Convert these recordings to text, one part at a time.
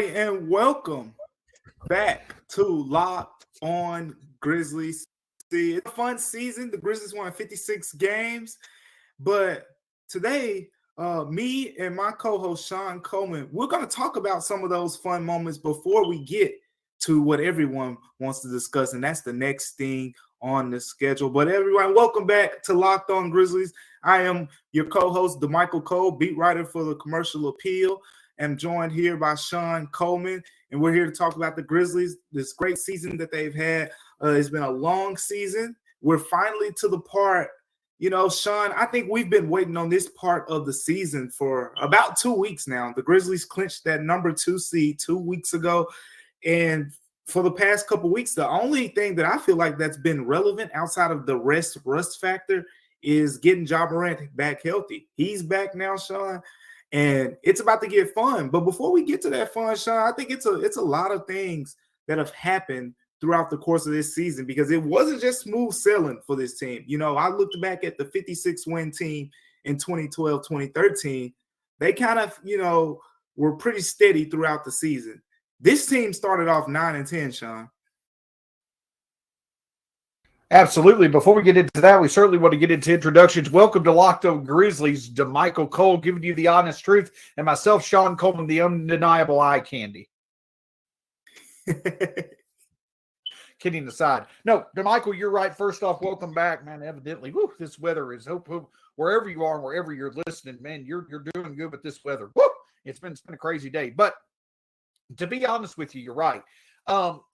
And welcome back to Locked On Grizzlies. See, it's a fun season. The Grizzlies won 56 games, but today, me and my co-host Shawn Coleman, we're going to talk about some of those fun moments before we get to what everyone wants to discuss, and that's the next thing on the schedule. But everyone, welcome back to Locked On Grizzlies. I am your co-host, Damichael, beat writer for the Commercial Appeal. I'm joined here by Shawn Coleman, and we're here to talk about the Grizzlies, this great season that they've had. It's been a long season. We're finally to the part, Shawn, I think we've been waiting on this part of the season for about 2 weeks now. The Grizzlies clinched that number 2 seed 2 weeks ago, and for the past couple weeks, the only thing that I feel like that's been relevant outside of the rust factor is getting Ja Morant back healthy. He's back now, Shawn. And it's about to get fun. But before we get to that fun, Shawn, I think it's a lot of things that have happened throughout the course of this season because it wasn't just smooth sailing for this team. I looked back at the 56-win team in 2012, 2013. They kind of, were pretty steady throughout the season. This team started off 9-10, Shawn. Absolutely. Before we get into that, we certainly want to get into introductions. Welcome to Locked On Grizzlies. Damichael Cole giving you the honest truth, and myself, Shawn Coleman, the undeniable eye candy. Kidding aside. No, Damichael, you're right. First off, welcome back, man. Evidently, this weather is hope wherever you are, wherever you're listening, man, you're doing good with this weather. It's been a crazy day. But to be honest with you, you're right.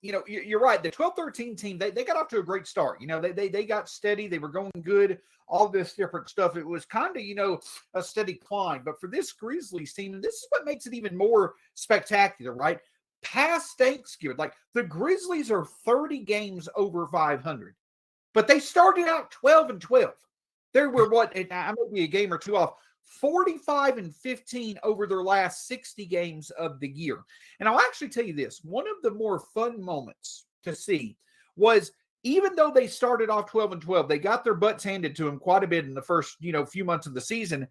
You're right. The 12-13 team, they got off to a great start. They got steady. They were going good, all this different stuff. It was kind of, a steady climb. But for this Grizzlies team, and this is what makes it even more spectacular, right? Past Thanksgiving, like the Grizzlies are 30 games over 500, but they started out 12-12. They were I may be a game or two off. 45-15 over their last 60 games of the year. And I'll actually tell you this, one of the more fun moments to see was even though they started off 12-12, they got their butts handed to them quite a bit in the first, few months of the season.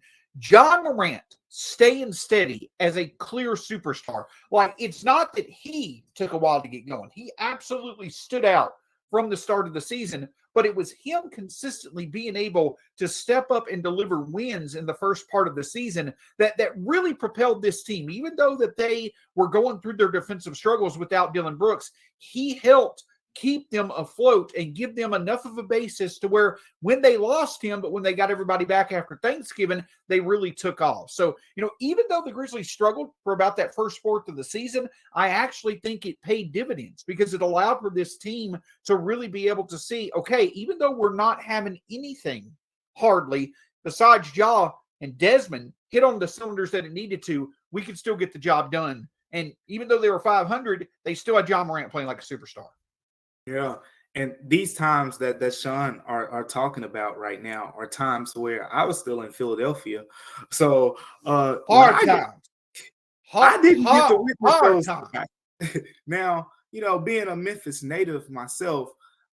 Ja Morant staying steady as a clear superstar. Like, it's not that he took a while to get going. He absolutely stood out from the start of the season, but it was him consistently being able to step up and deliver wins in the first part of the season that really propelled this team. Even though that they were going through their defensive struggles without Dillon Brooks, he helped keep them afloat and give them enough of a basis to where when they lost him, but when they got everybody back after Thanksgiving, they really took off. So, even though the Grizzlies struggled for about that first fourth of the season, I actually think it paid dividends because it allowed for this team to really be able to see, okay, even though we're not having anything hardly besides Ja and Desmond hit on the cylinders that it needed to, we could still get the job done. And even though they were 500, they still had Ja Morant playing like a superstar. Yeah, and these times that Shawn are talking about right now are times where I was still in Philadelphia. So hard times. I didn't get to witness those times. Now, being a Memphis native myself,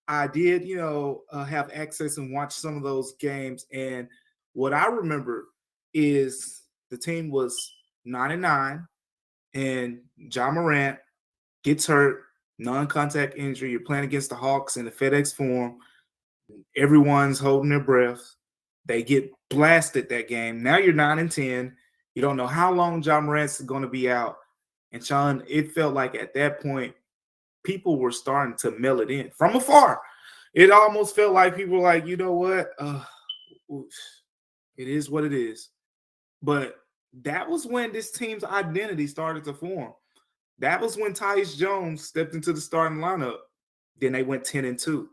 I did, have access and watch some of those games. And what I remember is the team was 9-9, and Ja Morant gets hurt. Non-contact injury. You're playing against the Hawks in the FedEx Forum. Everyone's holding their breath. They get blasted that game. Now you're 9-10. You don't know how long Ja Morant's going to be out. And Shawn, it felt like at that point, people were starting to mail it in from afar. It almost felt like people were like, you know what? It is what it is. But that was when this team's identity started to form. That was when Tyus Jones stepped into the starting lineup. Then they went 10-2.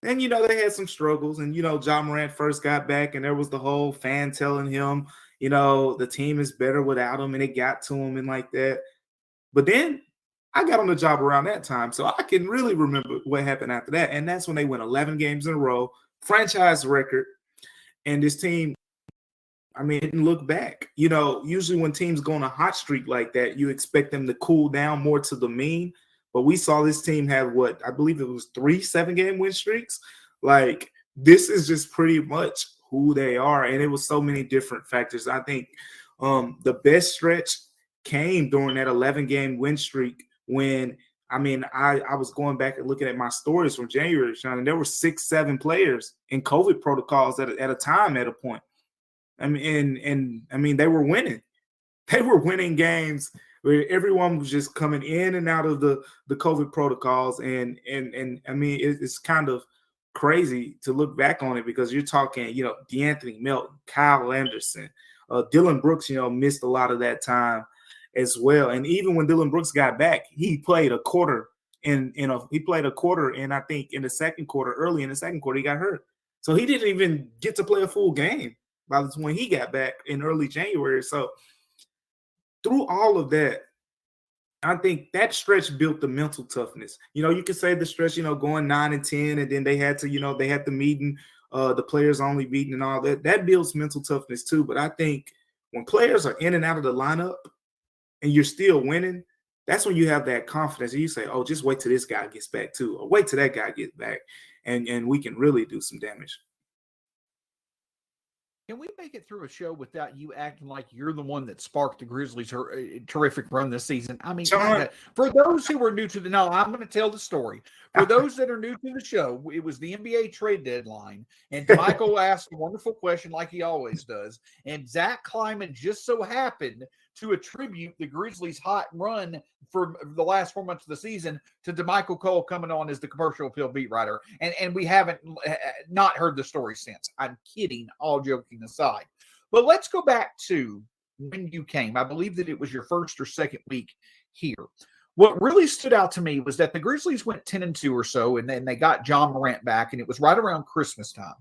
And, they had some struggles. And, Ja Morant first got back, and there was the whole fan telling him, the team is better without him, and it got to him and like that. But then I got on the job around that time, so I can really remember what happened after that. And that's when they went 11 games in a row, franchise record. And this team, didn't look back. Usually when teams go on a hot streak like that, you expect them to cool down more to the mean. But we saw this team have I believe it was 3 7-game win streaks. Like, this is just pretty much who they are. And it was so many different factors. I think the best stretch came during that 11-game win streak when, I mean, I was going back and looking at my stories from January, Shawn, and there were 6-7 players in COVID protocols at a time at a point. I mean, and I mean, they were winning. They were winning games where everyone was just coming in and out of the COVID protocols. And I mean, it's kind of crazy to look back on it because you're talking, you know, DeAnthony Melton, Kyle Anderson, Dylan Brooks, you know, missed a lot of that time as well. And even when Dylan Brooks got back, he played a quarter and I think in the second quarter, early in the second quarter, he got hurt. So he didn't even get to play a full game by the time when he got back in early January. So through all of that, I think that stretch built the mental toughness. You know, you could say the stretch, you know, going 9-10, and then they had to, you know, they had the meeting, the players only meeting and all that. That builds mental toughness too. But I think when players are in and out of the lineup and you're still winning, that's when you have that confidence. And you say, oh, just wait till this guy gets back too, or wait till that guy gets back, and we can really do some damage. Can we make it through a show without you acting like you're the one that sparked the Grizzlies' terrific run this season? I mean, for those who are new to I'm going to tell the story. For those that are new to the show, it was the NBA trade deadline, and Michael asked a wonderful question like he always does, and Zach Kleiman just so happened to attribute the Grizzlies' hot run for the last 4 months of the season to Damichael Cole coming on as the commercial appeal beat writer. And we haven't not heard the story since. I'm kidding, all joking aside. But let's go back to when you came. I believe that it was your first or second week here. What really stood out to me was that the Grizzlies went 10-2 or so, and then they got John Morant back, and it was right around Christmas time.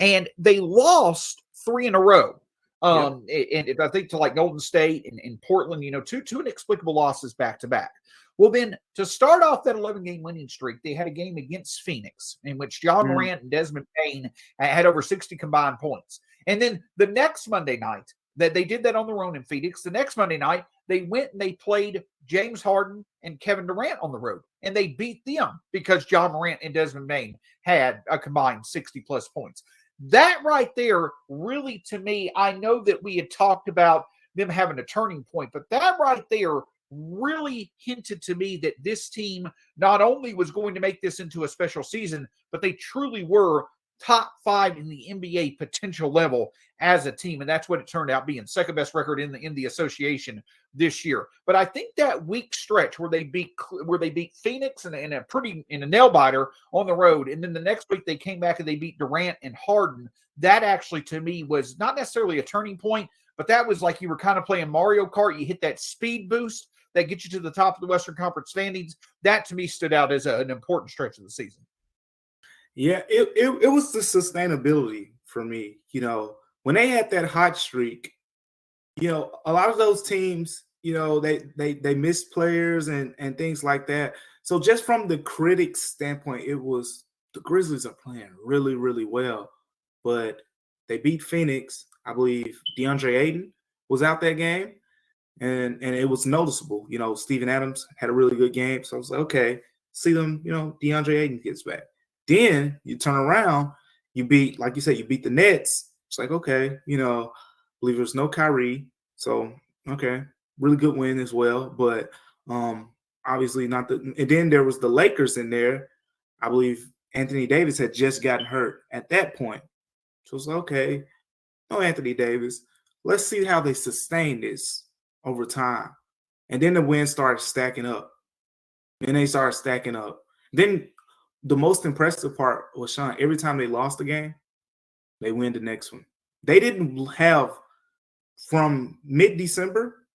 And they lost 3 in a row. And I think to like Golden State and Portland, you know, two inexplicable losses back to back. Well, then to start off that 11-game winning streak, they had a game against Phoenix in which John Morant and Desmond Bane had over 60 combined points. And then the next Monday night, that they did that on their own in Phoenix. The next Monday night, they went and they played James Harden and Kevin Durant on the road, and they beat them because John Morant and Desmond Bane had a combined 60-plus points. That right there, really, to me, I know that we had talked about them having a turning point, but that right there really hinted to me that this team not only was going to make this into a special season, but they truly were top 5 in the NBA potential level as a team. And that's what it turned out being, second best record in the association this year. But I think that week stretch where they beat Phoenix in a nail biter on the road, and then the next week they came back and they beat Durant and Harden, that actually to me was not necessarily a turning point, but that was like you were kind of playing Mario Kart. You hit that speed boost that gets you to the top of the Western Conference standings. That to me stood out as an important stretch of the season. Yeah, it was the sustainability for me. You know, when they had that hot streak, you know, a lot of those teams, you know, they missed players and things like that. So just from the critics' standpoint, it was the Grizzlies are playing really, really well. But they beat Phoenix. I believe DeAndre Ayton was out that game, and it was noticeable. You know, Steven Adams had a really good game. So I was like, okay, see them, you know, DeAndre Ayton gets back. Then you turn around, you beat, like you said, you beat the Nets. It's like, okay, you know, I believe there's no Kyrie. So, okay, really good win as well. But obviously not the – and then there was the Lakers in there. I believe Anthony Davis had just gotten hurt at that point. So it's like, okay, no Anthony Davis. Let's see how they sustain this over time. And then the wins started stacking up. And they started stacking up. Then – the most impressive part was, Shawn, every time they lost a game, they win the next one. They didn't have from mid-December,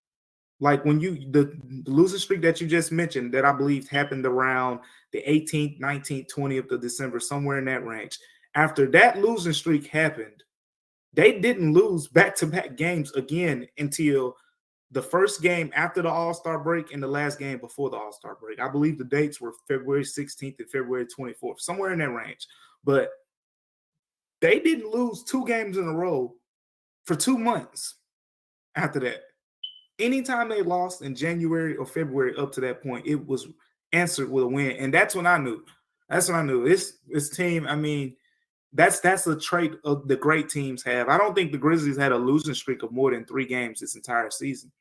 like when the losing streak that you just mentioned that I believe happened around the 18th, 19th, 20th of December, somewhere in that range. After that losing streak happened, they didn't lose back-to-back games again until the first game after the All-Star break and the last game before the All-Star break. I believe the dates were February 16th and February 24th, somewhere in that range. But they didn't lose 2 games in a row for 2 months after that. Anytime they lost in January or February up to that point, it was answered with a win. And that's when I knew. This team, I mean, that's a trait of the great teams have. I don't think the Grizzlies had a losing streak of more than 3 games this entire season.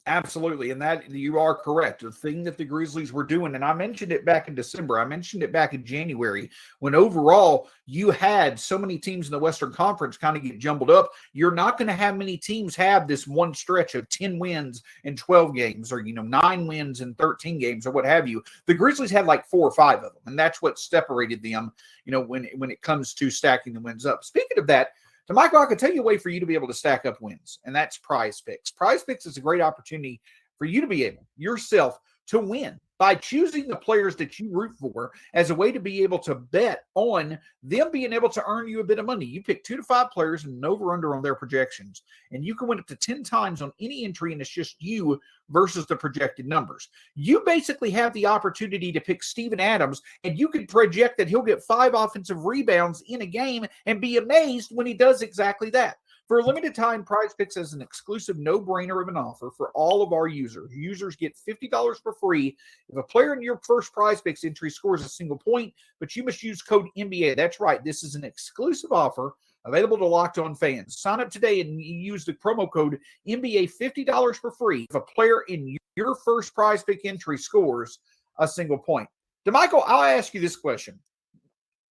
Absolutely. And that you are correct. The thing that the Grizzlies were doing, and I mentioned it back in December, I mentioned it back in January, when overall you had so many teams in the Western Conference kind of get jumbled up. You're not going to have many teams have this one stretch of 10 wins in 12 games or, 9 wins in 13 games or what have you. The Grizzlies had like 4 or 5 of them. And that's what separated them, when it comes to stacking the wins up. Speaking of that, Damichael, I can tell you a way for you to be able to stack up wins, and that's Prize Picks. Prize Picks is a great opportunity for you to be able yourself to win by choosing the players that you root for as a way to be able to bet on them being able to earn you a bit of money. You pick 2 to 5 players and an over-under on their projections, and you can win up to 10 times on any entry, and it's just you versus the projected numbers. You basically have the opportunity to pick Steven Adams, and you can project that he'll get 5 offensive rebounds in a game and be amazed when he does exactly that. For a limited time, Prize Picks is an exclusive no-brainer of an offer for all of our users. Users get $50 for free if a player in your first Prize Picks entry scores a single point, but you must use code NBA. That's right. This is an exclusive offer available to Locked On fans. Sign up today and use the promo code NBA, $50 for free if a player in your first Prize Pick entry scores a single point. Damichael, I'll ask you this question.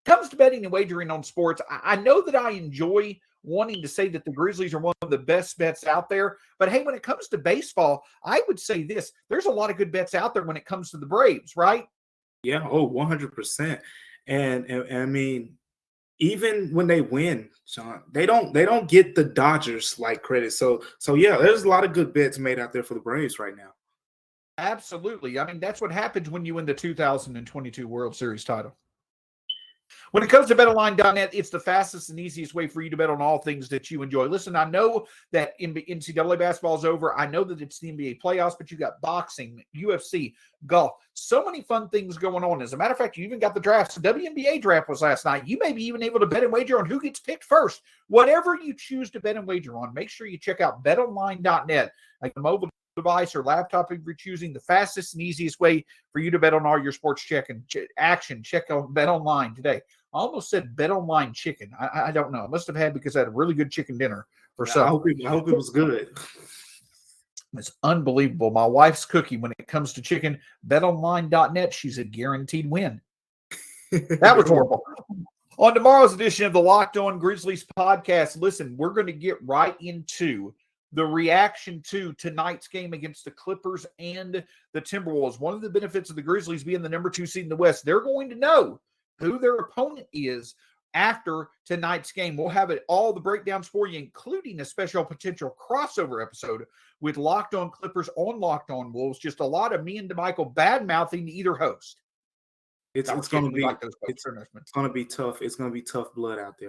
Comes to betting and wagering on sports, I know that I enjoy wanting to say that the Grizzlies are one of the best bets out there. But hey, when it comes to baseball, I would say this. There's a lot of good bets out there when it comes to the Braves, right? Yeah, 100%. And I mean, even when they win, Shawn, they don't get the Dodgers like credit. So yeah, there's a lot of good bets made out there for the Braves right now. Absolutely. I mean, that's what happens when you win the 2022 World Series title. When it comes to betonline.net, it's the fastest and easiest way for you to bet on all things that you enjoy. Listen, I know that NCAA basketball is over. I know that it's the NBA playoffs, but you got boxing, UFC, golf, so many fun things going on. As a matter of fact, you even got the drafts. The WNBA draft was last night. You may be even able to bet and wager on who gets picked first. Whatever you choose to bet and wager on, make sure you check out betonline.net, like a mobile device or laptop if you're choosing, the fastest and easiest way for you to bet on all your sports action. Check out Bet Online today. I almost said Bet Online chicken. I don't know. I must have had because I had a really good chicken dinner for supper. I hope it was good. It's unbelievable. My wife's cookie when it comes to chicken. BetOnline.net. She's a guaranteed win. That was horrible. On tomorrow's edition of the Locked On Grizzlies podcast, listen, we're going to get right into the reaction to tonight's game against the Clippers and the Timberwolves. One of the benefits of the Grizzlies being the number 2 seed in the West, they're going to know who their opponent is after tonight's game. We'll have all the breakdowns for you, including a special potential crossover episode with Locked On Clippers on Locked On Wolves. Just a lot of me and Damichael bad-mouthing either host. It's going to be tough. It's going to be tough blood out there.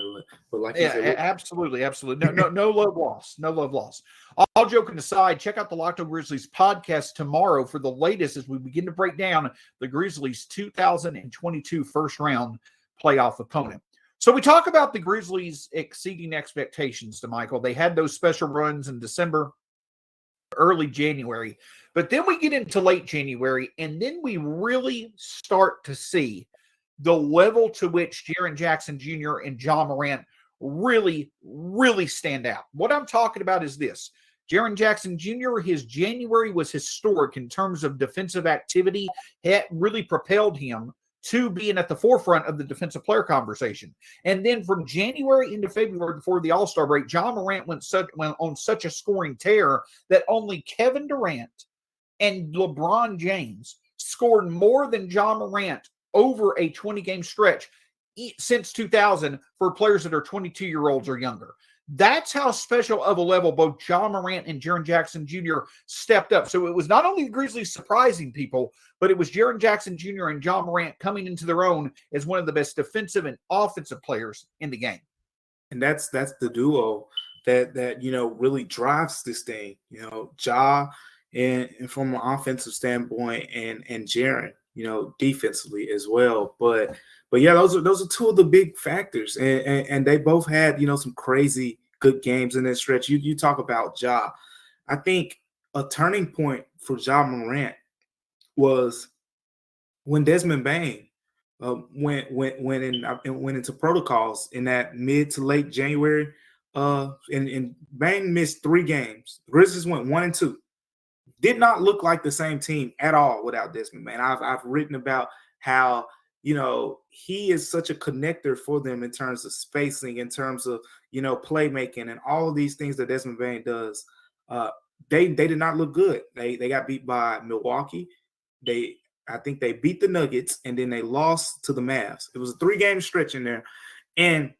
But like you said, absolutely. No love lost. No love lost. All joking aside, check out the Locked On Grizzlies podcast tomorrow for the latest as we begin to break down the Grizzlies' 2022 first round playoff opponent. So we talk about the Grizzlies exceeding expectations, Damichael. They had those special runs in December, early January. But then we get into late January, and then we really start to see the level to which Jaren Jackson Jr. and John Morant really, really stand out. What I'm talking about is this. Jaren Jackson Jr., his January was historic in terms of defensive activity. It really propelled him to being at the forefront of the defensive player conversation. And then from January into February before the All-Star break, John Morant went on such a scoring tear that only Kevin Durant and LeBron James scored more than John Morant over a 20-game stretch since 2000 for players that are 22-year-olds or younger. That's how special of a level both John Morant and Jaren Jackson Jr. stepped up. So it was not only the Grizzlies surprising people, but it was Jaren Jackson Jr. and John Morant coming into their own as one of the best defensive and offensive players in the game. And that's the duo that really drives this thing. Ja and from an offensive standpoint and Jaren, defensively as well. But yeah, those are two of the big factors, and they both had some crazy good games in this stretch. You talk about Ja. I think a turning point for Ja Morant was when Desmond Bane went into protocols in that mid to late January. And Bane missed 3 games. The Grizzlies went 1-2. did not look like the same team at all without Desmond Bane. I've written about how, he is such a connector for them in terms of spacing, in terms of, playmaking, and all of these things that Desmond Bane does. They did not look good. They got beat by Milwaukee. I think they beat the Nuggets, and then they lost to the Mavs. It was a 3-game stretch in there. And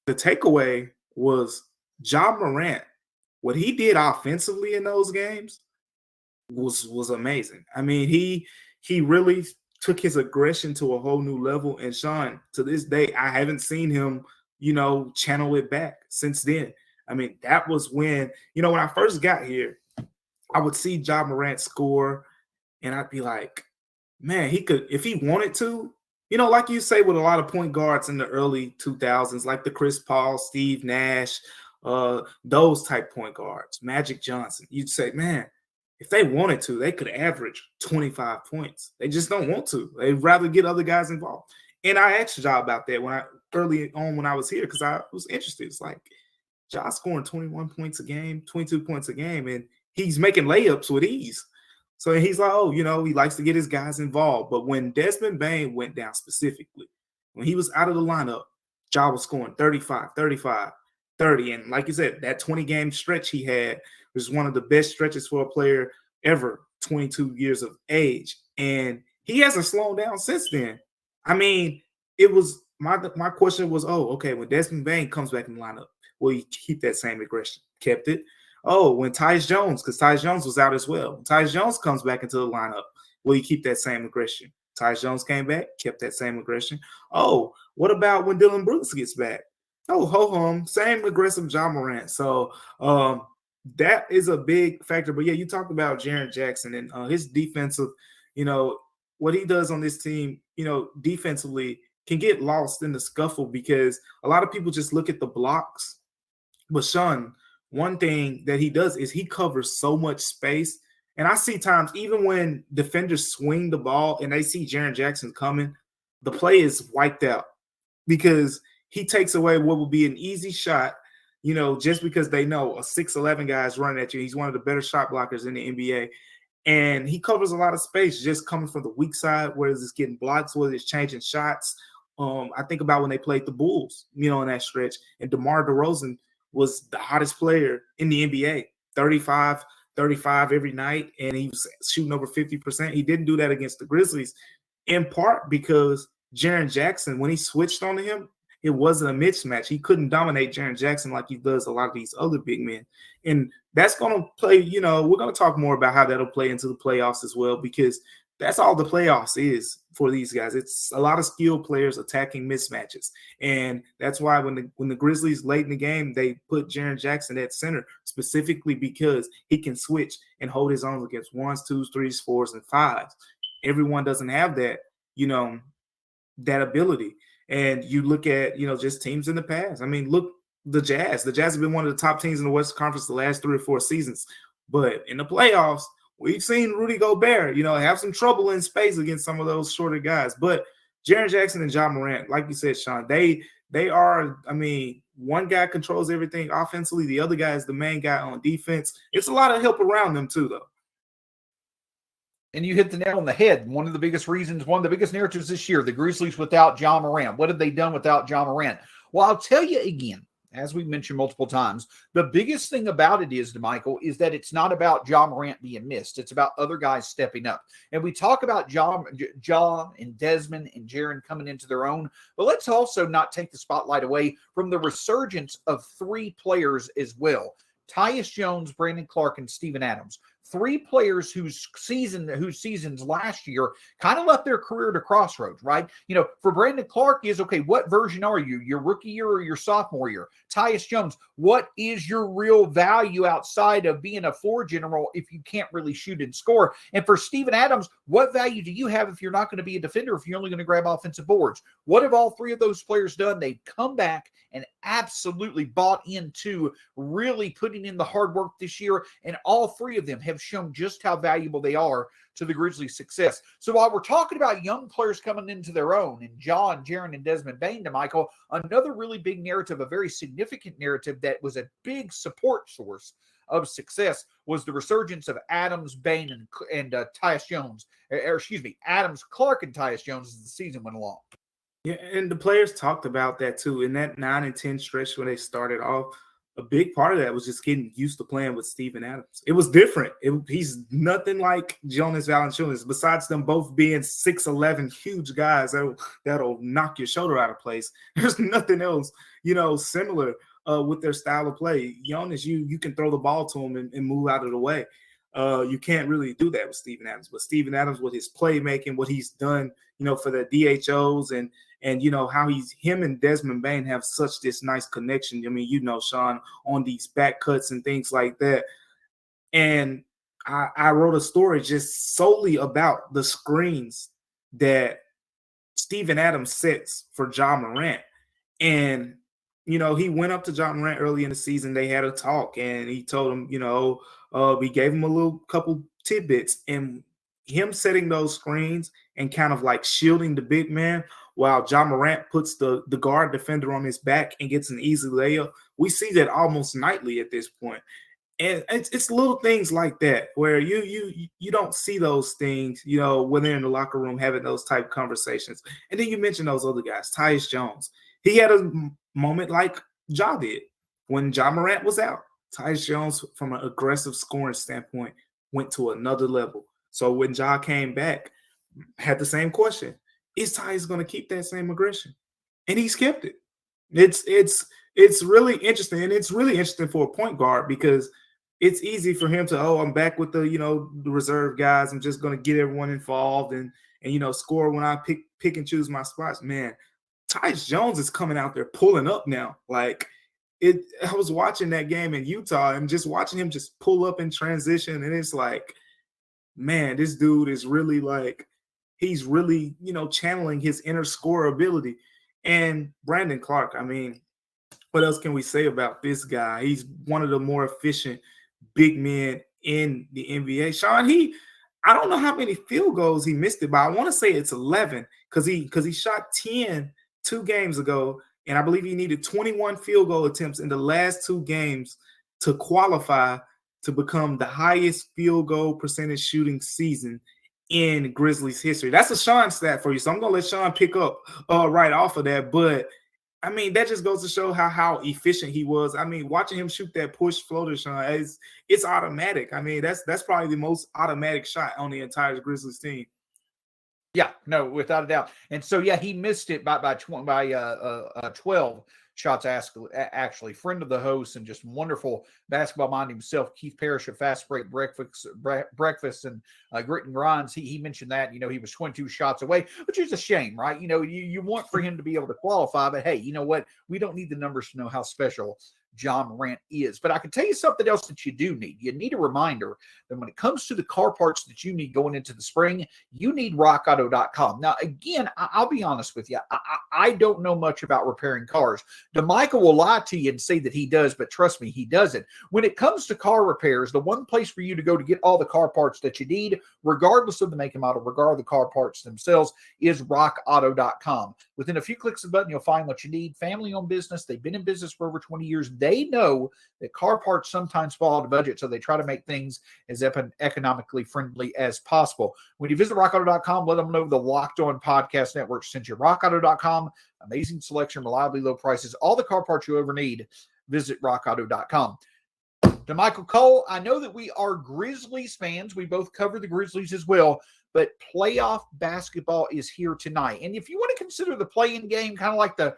the takeaway was Ja Morant. What he did offensively in those games was amazing. I mean, he really took his aggression to a whole new level. And Shawn, to this day, I haven't seen him, channel it back since then. I mean, that was when I first got here, I would see Ja Morant score, and I'd be like, man, he could, if he wanted to, like you say with a lot of point guards in the early 2000s, like the Chris Paul, Steve Nash, those type point guards, Magic Johnson, you'd say, man, if they wanted to, they could average 25 points. They just don't want to. They'd rather get other guys involved. And I asked Ja about that early on when I was here, because I was interested. It's like, Ja scoring 21 points a game, 22 points a game, and he's making layups with ease. So he's like, he likes to get his guys involved. But when Desmond Bane went down specifically, when he was out of the lineup, Ja was scoring 35, 35, 30. And like you said, that 20-game stretch he had was one of the best stretches for a player ever, 22 years of age. And he hasn't slowed down since then. I mean, it was my question was, okay, when Desmond Bane comes back in the lineup, will he keep that same aggression? Kept it. When Tyus Jones, because Tyus Jones was out as well. When Tyus Jones comes back into the lineup, will he keep that same aggression? Tyus Jones came back, kept that same aggression. What about when Dylan Brooks gets back? Ho-hum, same aggressive Ja Morant. So that is a big factor. But yeah, you talked about Jaren Jackson and his defensive, what he does on this team, defensively can get lost in the scuffle, because a lot of people just look at the blocks. But Shawn, one thing that he does is he covers so much space. And I see times, even when defenders swing the ball and they see Jaren Jackson coming, the play is wiped out because he takes away what would be an easy shot, just because they know a 6'11" guy is running at you. He's one of the better shot blockers in the NBA. And he covers a lot of space just coming from the weak side, whether it's getting blocks, whether it's changing shots. I think about when they played the Bulls, in that stretch, and DeMar DeRozan was the hottest player in the NBA, 35 every night, and he was shooting over 50%. He didn't do that against the Grizzlies, in part because Jaren Jackson, when he switched on him, it wasn't a mismatch. He couldn't dominate Jaren Jackson like he does a lot of these other big men. And that's going to play, we're going to talk more about how that'll play into the playoffs as well, because that's all the playoffs is for these guys. It's a lot of skilled players attacking mismatches. And that's why when the Grizzlies late in the game, they put Jaren Jackson at center, specifically because he can switch and hold his own against 1s, 2s, 3s, 4s, and 5s. Everyone doesn't have that, that ability. And you look at, just teams in the past. I mean, look, the Jazz. The Jazz have been one of the top teams in the Western Conference the last 3 or 4 seasons. But in the playoffs, we've seen Rudy Gobert, have some trouble in space against some of those shorter guys. But Jaren Jackson and Ja Morant, like you said, Shawn, they are, one guy controls everything offensively. The other guy is the main guy on defense. It's a lot of help around them too, though. And you hit the nail on the head. One of the biggest narratives this year, the Grizzlies without Ja Morant. What have they done without Ja Morant? Well, I'll tell you again, as we've mentioned multiple times, the biggest thing about it is, Damichael, is that it's not about Ja Morant being missed. It's about other guys stepping up. And we talk about Ja and Desmond and Jaren coming into their own, but let's also not take the spotlight away from the resurgence of 3 players as well. Tyus Jones, Brandon Clark, and Steven Adams. 3 players whose seasons last year kind of left their career at a crossroads, right? For Brandon Clark is, okay, what version are you? Your rookie year or your sophomore year? Tyus Jones, what is your real value outside of being a floor general if you can't really shoot and score? And for Steven Adams, what value do you have if you're not going to be a defender, if you're only going to grab offensive boards? What have all 3 of those players done? They've come back and absolutely bought into really putting in the hard work this year, and all 3 of them have shown just how valuable they are to the Grizzlies' success. So while we're talking about young players coming into their own, and John, Jaren, and Desmond Bane, Damichael, another really big narrative, a very significant narrative that was a big support source of success was the resurgence of Adams, Bain, and Tyus Jones. Adams, Clark, and Tyus Jones as the season went along. Yeah, and the players talked about that too. In that 9 and 10 stretch when they started off, a big part of that was just getting used to playing with Steven Adams. It was different. He's nothing like Jonas Valanciunas, besides them both being 6'11", huge guys that'll knock your shoulder out of place. There's nothing else, similar with their style of play. Jonas, you can throw the ball to him and move out of the way. You can't really do that with Steven Adams. But Steven Adams, with his playmaking, what he's done, for the DHOs and how him and Desmond Bain have such this nice connection. I mean, Shawn, on these back cuts and things like that. And I wrote a story just solely about the screens that Steven Adams sets for Ja Morant. And, he went up to Ja Morant early in the season. They had a talk and he told him, we gave him a little couple tidbits, and him setting those screens and kind of like shielding the big man while Ja Morant puts the guard defender on his back and gets an easy layup. We see that almost nightly at this point. And it's little things like that where you don't see those things, when they're in the locker room having those type of conversations. And then you mentioned those other guys, Tyus Jones. He had a moment like Ja did when Ja Morant was out. Tyus Jones, from an aggressive scoring standpoint, went to another level. So when Ja came back, had the same question: is Tyus going to keep that same aggression? And he's kept it. It's really interesting, and it's really interesting for a point guard because it's easy for him to, I'm back with the the reserve guys. I'm just going to get everyone involved and score when I pick and choose my spots. Man, Tyus Jones is coming out there pulling up now. Like I was watching that game in Utah and just watching him just pull up in transition, and it's like, man, this dude is really like, he's really, channeling his inner scorer ability. And Brandon Clark, I mean, what else can we say about this guy? He's one of the more efficient big men in the NBA. Shawn, I don't know how many field goals he missed it by. I want to say it's 11 because he shot 10 2 games ago, and I believe he needed 21 field goal attempts in the last 2 games to qualify to become the highest field goal percentage shooting season in Grizzlies history. That's a Shawn stat for you, so I'm going to let Shawn pick up right off of that. But, I mean, that just goes to show how efficient he was. I mean, watching him shoot that push floater, Shawn, it's automatic. I mean, that's probably the most automatic shot on the entire Grizzlies team. Yeah, no, without a doubt. And so, yeah, he missed it by 12 shots, actually. Friend of the host and just wonderful basketball mind himself, Keith Parrish of Fast Break Breakfast and Grit and Grinds. He mentioned that, he was 22 shots away, which is a shame, right? You want for him to be able to qualify, but hey, you know what? We don't need the numbers to know how special Ja Morant is. But I can tell you something else that you do need. You need a reminder that when it comes to the car parts that you need going into the spring, you need rockauto.com. Now, again, I'll be honest with you. I don't know much about repairing cars. Damichael will lie to you and say that he does, but trust me, he doesn't. When it comes to car repairs, the one place for you to go to get all the car parts that you need, regardless of the make and model, regardless of the car parts themselves, is rockauto.com. Within a few clicks of the button, you'll find what you need. Family-owned business. They've been in business for over 20 years. They know that car parts sometimes fall out of budget, so they try to make things as economically friendly as possible. When you visit rockauto.com, let them know the Locked On Podcast Network sent you. rockauto.com, amazing selection, reliably low prices, all the car parts you ever need. Visit rockauto.com. Damichael Cole, I know that we are Grizzlies fans. We both cover the Grizzlies as well, but playoff basketball is here tonight. And if you want to consider the play-in game kind of like the,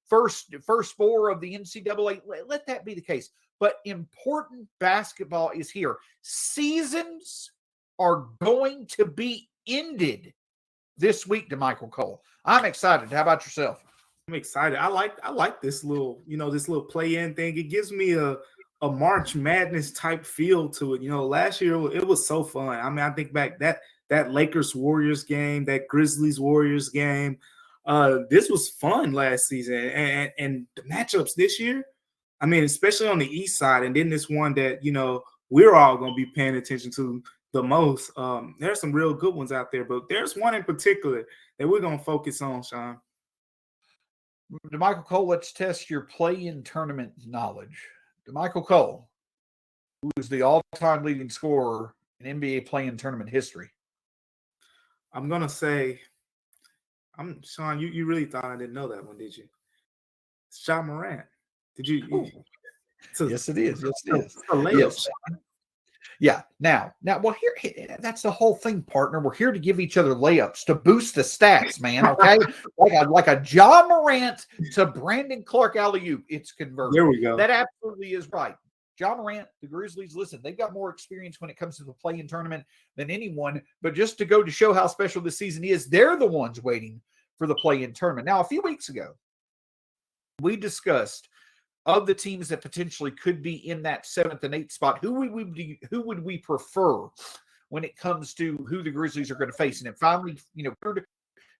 first four of the NCAA, let that be the case. But important basketball is here. Seasons are going to be ended this week, Damichael Cole. I'm excited. How about yourself? I'm excited. I like this little, this little play-in thing. It gives me a March Madness type feel to it. Last year it was so fun. I mean, I think back that Lakers Warriors game, that Grizzlies Warriors game. This was fun last season, and the matchups this year, I mean, especially on the East side, and then this one that we're all going to be paying attention to the most. There's some real good ones out there, but there's one in particular that we're going to focus on, Shawn. Damichael Cole, let's test your play-in tournament knowledge. Damichael Cole, who is the all-time leading scorer in NBA Playin Tournament history? I'm gonna say, Shawn. You really thought I didn't know that one, did you? It's Shawn Morant. Did you Yes, it is. Yes, it is. It's a layup, Yes. Shawn. Yeah. Now, well, here, that's the whole thing, partner. We're here to give each other layups to boost the stats, man. Okay, like a John Morant to Brandon Clark alley-oop. It's converted. There we go. That absolutely is right. John Morant, the Grizzlies, listen, they've got more experience when it comes to the play-in tournament than anyone. But just to go to show how special this season is, they're the ones waiting for the play-in tournament. Now, a few weeks ago, we discussed of the teams that potentially could be in that 7th and 8th spot, who would we prefer when it comes to who the Grizzlies are going to face? And it finally,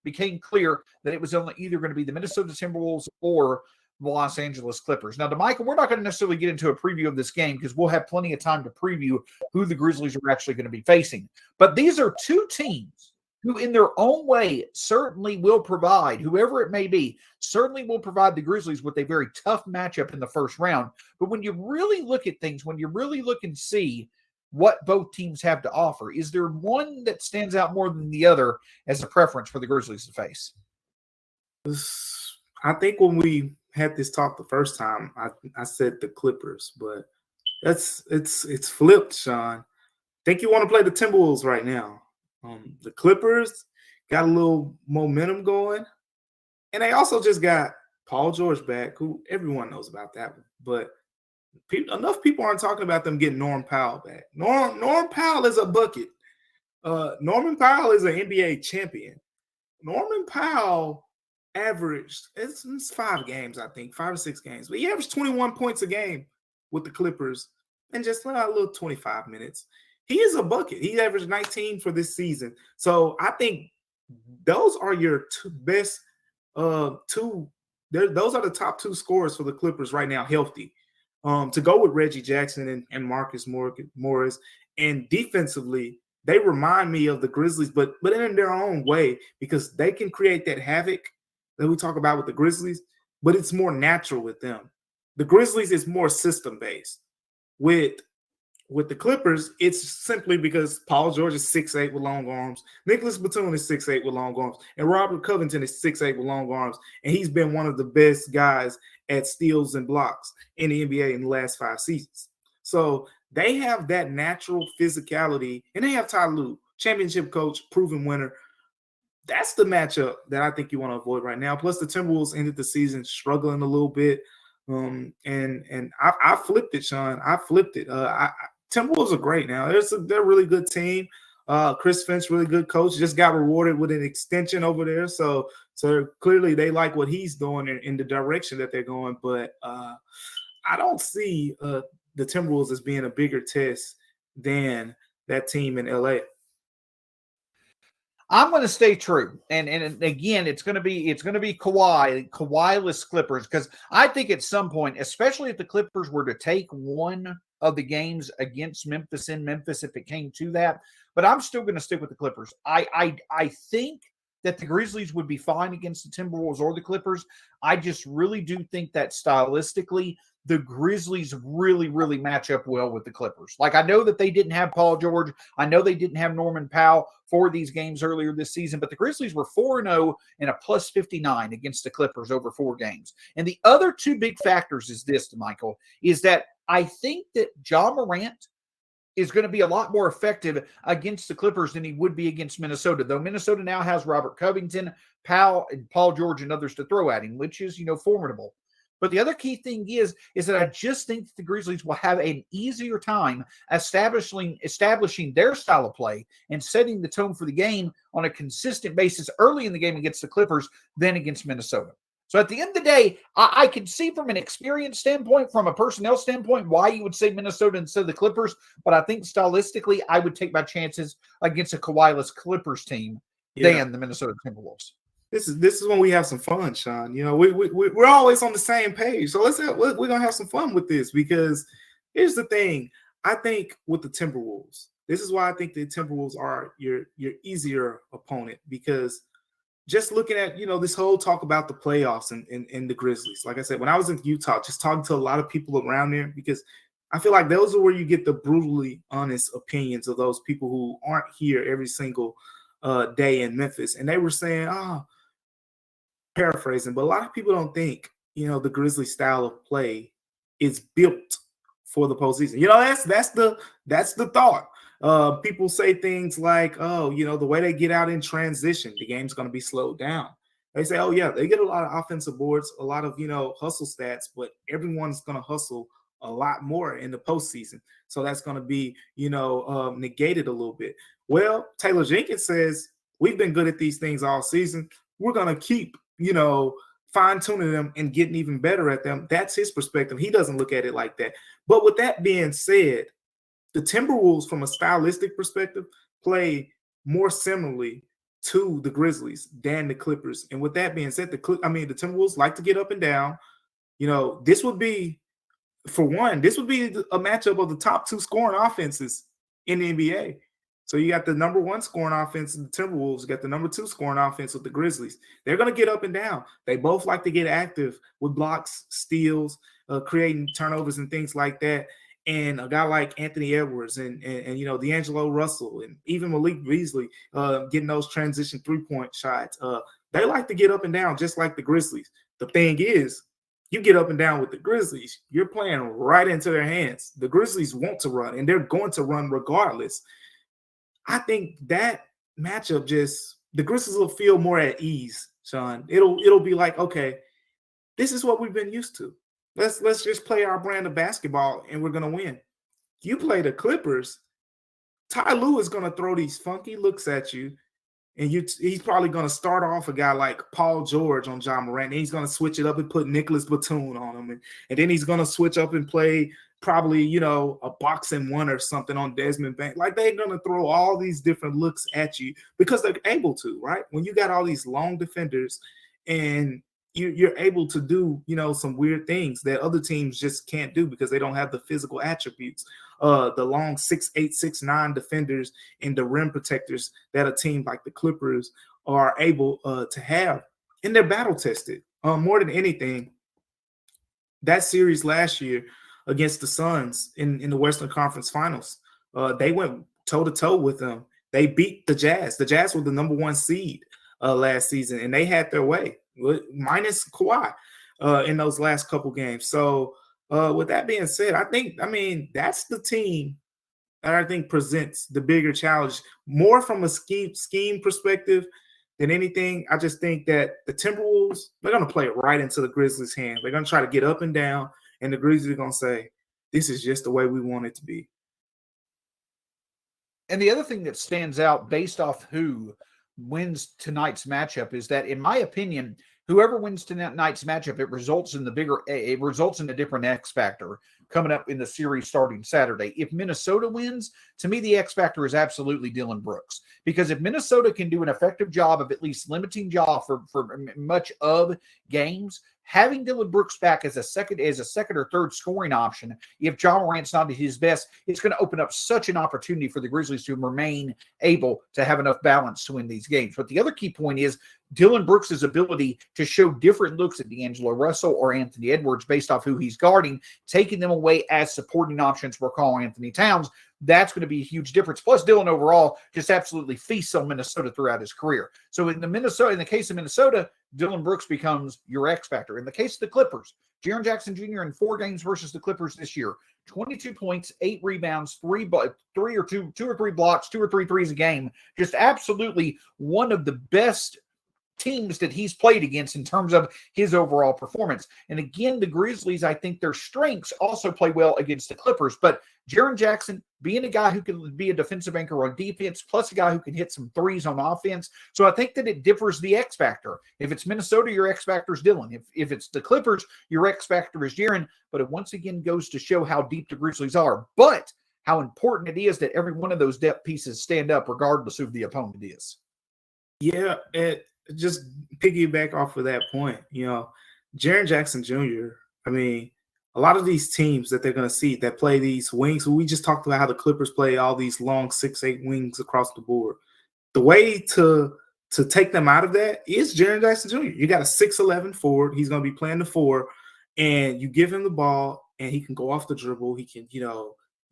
became clear that it was only either going to be the Minnesota Timberwolves or the Los Angeles Clippers. Now, Damichael, we're not going to necessarily get into a preview of this game because we'll have plenty of time to preview who the Grizzlies are actually going to be facing. But these are two teams who in their own way certainly will provide, whoever it may be, certainly will provide the Grizzlies with a very tough matchup in the first round. But when you really look at things, when you really look and see what both teams have to offer, is there one that stands out more than the other as a preference for the Grizzlies to face? I think when we had this talk the first time, I said the Clippers, but it's flipped, Shawn. I think you want to play the Timberwolves right now. The Clippers got a little momentum going, and they also just got Paul George back, who everyone knows about that one. But enough people aren't talking about them getting Norm Powell back. Norm Powell is a bucket. Norman Powell is an NBA champion. Norman Powell averaged, it's 5 games, I think, 5 or 6 games, but he averaged 21 points a game with the Clippers and just a little 25 minutes. He is a bucket. He averaged 19 for this season. So I think those are your best two. Those are the top 2 scorers for the Clippers right now, healthy. To go with Reggie Jackson and Marcus Morris. And defensively, they remind me of the Grizzlies, but in their own way, because they can create that havoc that we talk about with the Grizzlies, but it's more natural with them. The Grizzlies is more system-based. With the Clippers, it's simply because Paul George is 6'8" with long arms. Nicholas Batum is 6'8" with long arms. And Robert Covington is 6'8" with long arms. And he's been one of the best guys at steals and blocks in the NBA in the last 5 seasons. So they have that natural physicality. And they have Ty Lue, championship coach, proven winner. That's the matchup that I think you want to avoid right now. Plus, the Timberwolves ended the season struggling a little bit. And I flipped it, Shawn. I flipped it. Timberwolves are great now. They're a really good team. Chris Finch, really good coach, just got rewarded with an extension over there. So clearly they like what he's doing in the direction that they're going. But I don't see the Timberwolves as being a bigger test than that team in LA. I'm going to stay true, and again, it's going to be Kawhi-less Clippers, because I think at some point, especially if the Clippers were to take one of the games against Memphis in Memphis, if it came to that, but I'm still going to stick with the Clippers. I think that the Grizzlies would be fine against the Timberwolves or the Clippers. I just really do think that stylistically, the Grizzlies really, really match up well with the Clippers. Like, I know that they didn't have Paul George. I know they didn't have Norman Powell for these games earlier this season, but the Grizzlies were 4-0 and a plus 59 against the Clippers over 4 games. And the other 2 big factors is this, Michael, is that I think that John Morant is going to be a lot more effective against the Clippers than he would be against Minnesota, though Minnesota now has Robert Covington, Powell, and Paul George and others to throw at him, which is, formidable. But the other key thing is that I just think that the Grizzlies will have an easier time establishing their style of play and setting the tone for the game on a consistent basis early in the game against the Clippers than against Minnesota. So at the end of the day, I can see from an experience standpoint, from a personnel standpoint, why you would say Minnesota instead of the Clippers. But I think stylistically, I would take my chances against a Kawhi-less Clippers team than the Minnesota Timberwolves. This is when we have some fun, Shawn. We're always on the same page. So we're gonna have some fun with this, because here's the thing. I think with the Timberwolves, this is why I think the Timberwolves are your easier opponent, because just looking at this whole talk about the playoffs and the Grizzlies. Like I said, when I was in Utah, just talking to a lot of people around there, because I feel like those are where you get the brutally honest opinions of those people who aren't here every single day in Memphis. And they were saying, paraphrasing, but a lot of people don't think, the Grizzlies style of play is built for the postseason. That's the thought. People say things like, the way they get out in transition, the game's going to be slowed down. They say, oh yeah, they get a lot of offensive boards, a lot of, hustle stats, but everyone's going to hustle a lot more in the postseason. So that's going to be, negated a little bit. Well, Taylor Jenkins says, we've been good at these things all season. We're going to keep, fine-tuning them and getting even better at them. That's his perspective. He doesn't look at it like that. But with that being said, the Timberwolves, from a stylistic perspective, play more similarly to the Grizzlies than the Clippers. And with that being said, the Timberwolves like to get up and down. This would be a matchup of the top two scoring offenses in the NBA. So you got the number one scoring offense in the Timberwolves. You got the number two scoring offense with the Grizzlies. They're going to get up and down. They both like to get active with blocks, steals, creating turnovers and things like that. And a guy like Anthony Edwards and D'Angelo Russell and even Malik Beasley getting those transition three-point shots. They like to get up and down just like the Grizzlies. The thing is, you get up and down with the Grizzlies, you're playing right into their hands. The Grizzlies want to run, and they're going to run regardless. I think that matchup the Grizzlies will feel more at ease, Shawn. It'll be like, okay, this is what we've been used to. Let's just play our brand of basketball and we're gonna win. You play the Clippers, Ty Lue is gonna throw these funky looks at you, and he's probably gonna start off a guy like Paul George on John Morant, and he's gonna switch it up and put Nicholas Batum on him, and then he's gonna switch up and play probably, a boxing one or something on Desmond Bain. Like, they're going to throw all these different looks at you because they're able to, right? When you got all these long defenders and you're able to do, some weird things that other teams just can't do because they don't have the physical attributes. The long 6'8", 6'9" defenders and the rim protectors that a team like the Clippers are able to have. And they're battle tested. More than anything, that series last year against the Suns in the Western Conference Finals, they went toe-to-toe with them. They beat the Jazz. The Jazz were the number one seed last season, and they had their way, minus Kawhi in those last couple games. So with that being said, that's the team that I think presents the bigger challenge, more from a scheme perspective than anything. I just think that the Timberwolves, they're going to play it right into the Grizzlies' hands. They're going to try to get up and down, and the Grizzlies are going to say, this is just the way we want it to be. And the other thing that stands out based off who wins tonight's matchup is that, in my opinion, whoever wins tonight's matchup, it results in a different X factor coming up in the series starting Saturday. If Minnesota wins, to me, the X factor is absolutely Dillon Brooks, because if Minnesota can do an effective job of at least limiting Ja for much of games, having Dillon Brooks back as a second or third scoring option, if Ja Morant's not at his best, it's going to open up such an opportunity for the Grizzlies to remain able to have enough balance to win these games. But the other key point is Dillon Brooks' ability to show different looks at D'Angelo Russell or Anthony Edwards based off who he's guarding, taking them away as supporting options for Karl-Anthony Towns. That's going to be a huge difference. Plus, Dillon overall just absolutely feasts on Minnesota throughout his career. So in the case of Minnesota, Dillon Brooks becomes your X factor. In the case of the Clippers, Jaren Jackson Jr. in 4 games versus the Clippers this year, 22 points, 8 rebounds, 2 or 3 blocks, 2 or 3 threes a game. Just absolutely one of the best teams that he's played against in terms of his overall performance. And again, the Grizzlies, I think their strengths also play well against the Clippers, but Jaren Jackson being a guy who can be a defensive anchor on defense, plus a guy who can hit some threes on offense. So I think that it differs the X factor. If it's Minnesota, your X factor is Dillon. If it's the Clippers, your X factor is Jaren. But it once again goes to show how deep the Grizzlies are, but how important it is that every one of those depth pieces stand up regardless of who the opponent is. Yeah, just piggyback off of that point, Jaren Jackson Jr., a lot of these teams that they're going to see that play these wings, we just talked about how the Clippers play all these long 6'8" wings across the board. The way to take them out of that is Jaren Jackson Jr. You got a 6'11" forward. He's going to be playing the 4, and you give him the ball, and he can go off the dribble. He can,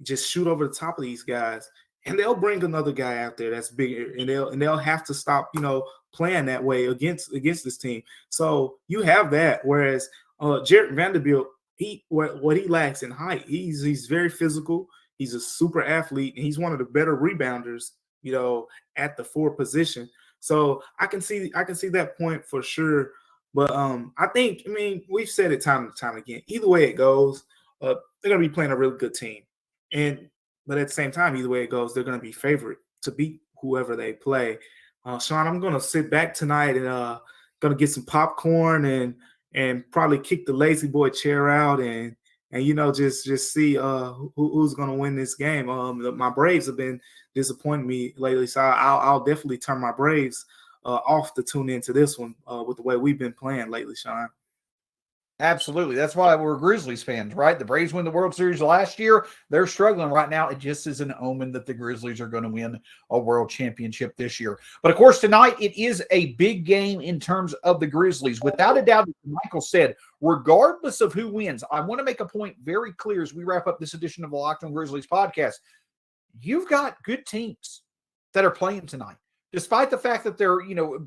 just shoot over the top of these guys, and they'll bring another guy out there that's bigger, and they'll have to stop, playing that way against this team. So you have that. Whereas Jared Vanderbilt, what he lacks in height, he's very physical. He's a super athlete, and he's one of the better rebounders, at the 4 position. So I can see that point for sure. But we've said it time and time again. Either way it goes, they're going to be playing a really good team. But at the same time, either way it goes, they're going to be favored to beat whoever they play. Shawn, I'm going to sit back tonight and going to get some popcorn and probably kick the lazy boy chair out and just see who's going to win this game. My Braves have been disappointing me lately, so I'll definitely turn my Braves off to tune into this one with the way we've been playing lately, Shawn. Absolutely. That's why we're Grizzlies fans, right? The Braves won the World Series last year. They're struggling right now. It just is an omen that the Grizzlies are going to win a world championship this year. But of course, tonight it is a big game in terms of the Grizzlies. Without a doubt, as Michael said, regardless of who wins, I want to make a point very clear as we wrap up this edition of the Locked On Grizzlies podcast. You've got good teams that are playing tonight. Despite the fact that they're,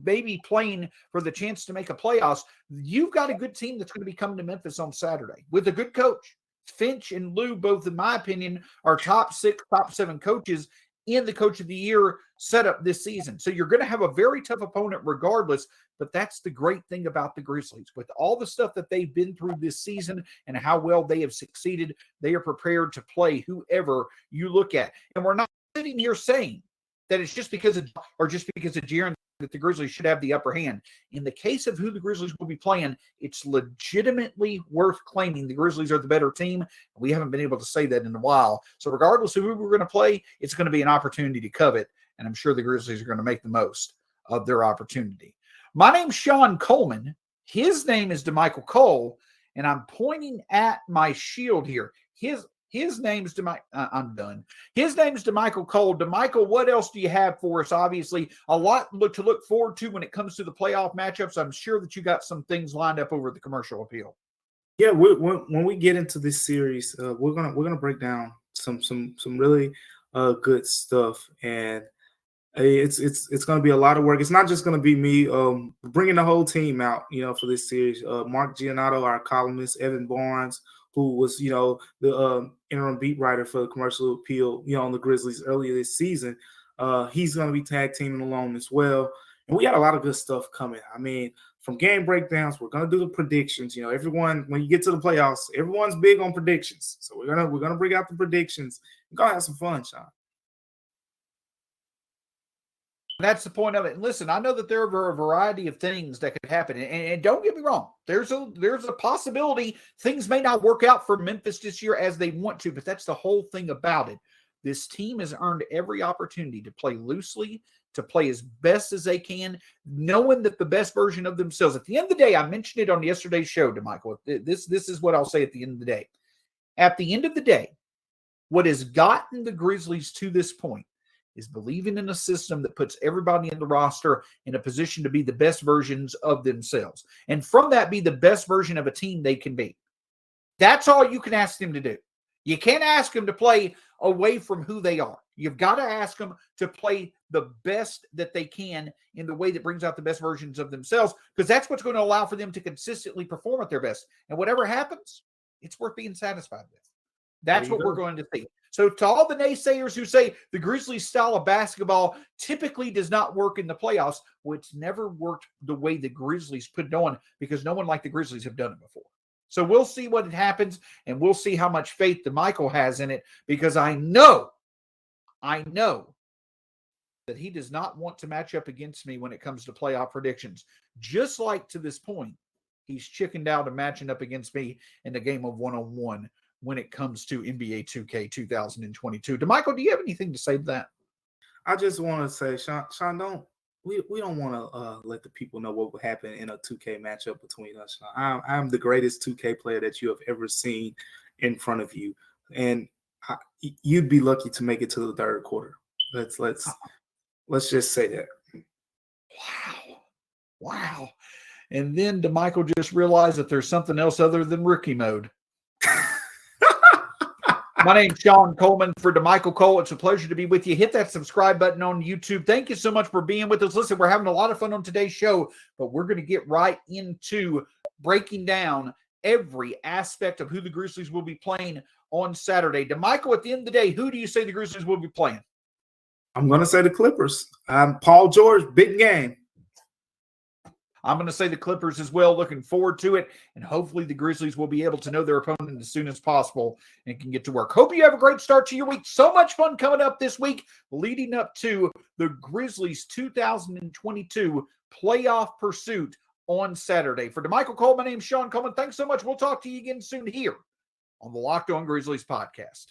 maybe playing for the chance to make a playoffs, you've got a good team that's going to be coming to Memphis on Saturday with a good coach. Finch and Lou, both in my opinion, are top 6, top 7 coaches in the Coach of the Year setup this season. So you're going to have a very tough opponent regardless, but that's the great thing about the Grizzlies. With all the stuff that they've been through this season and how well they have succeeded, they are prepared to play whoever you look at. And we're not sitting here saying that it's just because of Jaren that the Grizzlies should have the upper hand. In the case of who the Grizzlies will be playing, it's legitimately worth claiming the Grizzlies are the better team. We haven't been able to say that in a while. So regardless of who we're going to play, it's going to be an opportunity to covet, and I'm sure the Grizzlies are going to make the most of their opportunity. My name's Shawn Coleman. His name is Damichael Cole, and I'm pointing at my shield here. His name's I'm done. His name's Damichael Cole. Damichael, what else do you have for us? Obviously, a lot to look forward to when it comes to the playoff matchups. I'm sure that you got some things lined up over the commercial appeal. Yeah, when we get into this series, we're gonna break down some really good stuff, and it's gonna be a lot of work. It's not just gonna be me bringing the whole team out, for this series. Mark Giannotto, our columnist, Evan Barnes, who was, the interim beat writer for the commercial appeal, on the Grizzlies earlier this season. He's going to be tag teaming along as well. And we got a lot of good stuff coming. From game breakdowns, we're going to do the predictions. Everyone, when you get to the playoffs, everyone's big on predictions. So we're going to bring out the predictions. We're going to have some fun, Shawn. That's the point of it. And listen, I know that there are a variety of things that could happen. And don't get me wrong, there's a possibility things may not work out for Memphis this year as they want to, but that's the whole thing about it. This team has earned every opportunity to play loosely, to play as best as they can, knowing that the best version of themselves. At the end of the day, I mentioned it on yesterday's show, Damichael. This is what I'll say at the end of the day. At the end of the day, what has gotten the Grizzlies to this point is believing in a system that puts everybody in the roster in a position to be the best versions of themselves. And from that, be the best version of a team they can be. That's all you can ask them to do. You can't ask them to play away from who they are. You've got to ask them to play the best that they can in the way that brings out the best versions of themselves, because that's what's going to allow for them to consistently perform at their best. And whatever happens, it's worth being satisfied with. That's what we're going to see. So to all the naysayers who say the Grizzlies style of basketball typically does not work in the playoffs, well, it's never worked the way the Grizzlies put it on, because no one like the Grizzlies have done it before. So we'll see what happens, and we'll see how much faith Damichael has in it, because I know that he does not want to match up against me when it comes to playoff predictions. Just like to this point, he's chickened out of matching up against me in the game of one-on-one when it comes to NBA 2K 2022. Damichael, do you have anything to say to that? I just want to say, Shawn, we don't want to let the people know what would happen in a 2K matchup between us. I'm the greatest 2K player that you have ever seen in front of you, and you'd be lucky to make it to the third quarter. Let's just say that. Wow. And then Damichael just realized that there's something else other than rookie mode. My name's Shawn Coleman for Damichael Cole. It's a pleasure to be with you. Hit that subscribe button on YouTube. Thank you so much for being with us. Listen, we're having a lot of fun on today's show, but we're going to get right into breaking down every aspect of who the Grizzlies will be playing on Saturday. Damichael, at the end of the day, who do you say the Grizzlies will be playing? I'm going to say the Clippers. Paul George, big game. I'm going to say the Clippers as well. Looking forward to it. And hopefully the Grizzlies will be able to know their opponent as soon as possible and can get to work. Hope you have a great start to your week. So much fun coming up this week leading up to the Grizzlies 2022 playoff pursuit on Saturday. For Damichael Cole, my name's Shawn Coleman. Thanks so much. We'll talk to you again soon here on the Locked On Grizzlies podcast.